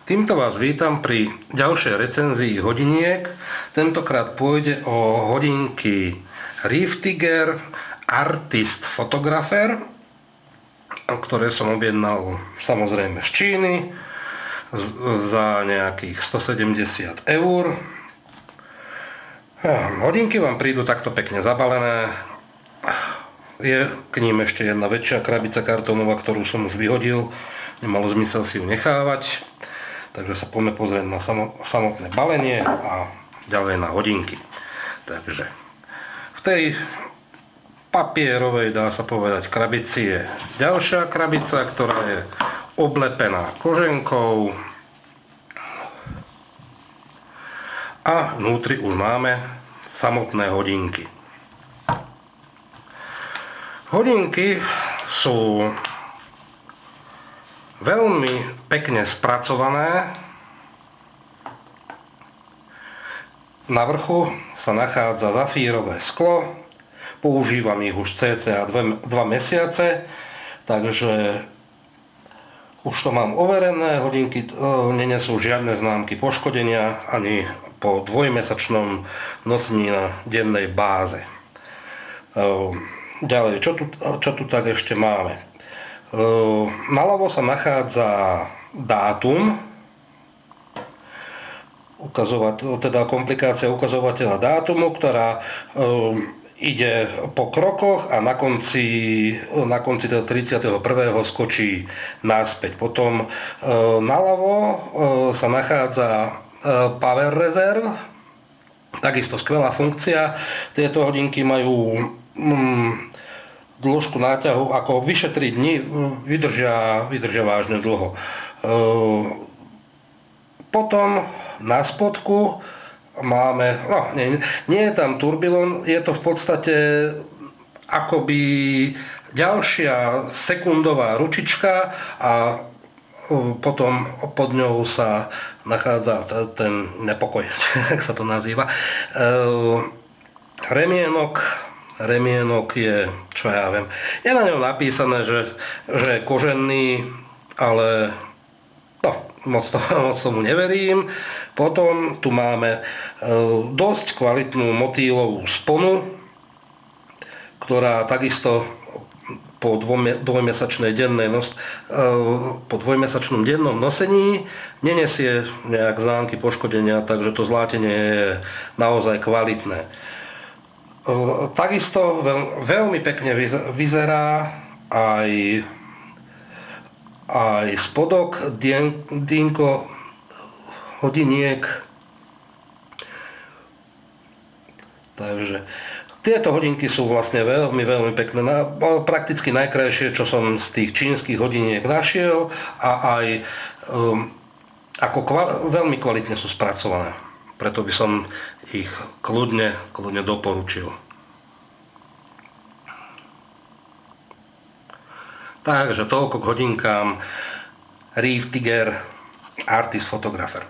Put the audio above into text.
Týmto vás vítam pri ďalšej recenzii hodiniek. Tentokrát pôjde o hodinky Riftiger Artist Photographer, ktoré som objednal samozrejme z Číny za nejakých 170 eur. Hodinky vám prídu takto pekne zabalené. Je k ním ešte jedna väčšia krabica kartónová, ktorú som už vyhodil. Nemalo zmysel si ju nechávať. Takže sa poďme pozrieť na samotné balenie a ďalej na hodinky. Takže v tej papierovej, dá sa povedať, krabici je ďalšia krabica, ktorá je oblepená koženkou. A vnútri už máme samotné hodinky. Hodinky sú veľmi pekne spracované. Na vrchu sa nachádza zafírové sklo. Používam ich už cca 2 mesiace, takže už to mám overené. Hodinky nenesú žiadne známky poškodenia ani po dvojmesačnom nosení na dennej báze. Ďalej, čo tu tak ešte máme? Naľavo sa nachádza dátum, teda komplikácia ukazovateľa dátumu, ktorá ide po krokoch a na konci toho 31. skočí naspäť. Potom naľavo sa nachádza Power Reserve, takisto skvelá funkcia. Tieto hodinky majú dĺžku náťahu ako vyše 3 dní, vydržia vážne dlho. Potom na spodku máme, nie je tam turbilón, je to v podstate akoby ďalšia sekundová ručička a potom pod ňou sa nachádza ten nepokoj, jak sa to nazýva. Remienok je, čo ja viem, je na ňom napísané, že je kožený, ale moc tomu neverím. Potom tu máme dosť kvalitnú motýlovú sponu, ktorá takisto po dvojmesačnom dennom nosení nenesie nejak známky poškodenia, takže to zlátenie je naozaj kvalitné. Takisto veľmi pekne vyzerá aj spodok dienko hodiniek. Takže tieto hodinky sú vlastne veľmi pekné. Prakticky najkrajšie, čo som z tých čínskych hodiniek našiel, a aj veľmi kvalitne sú spracované. Preto by som ich kľudne doporučil. Takže toľko k hodinkám Riftiger Artist Photographer.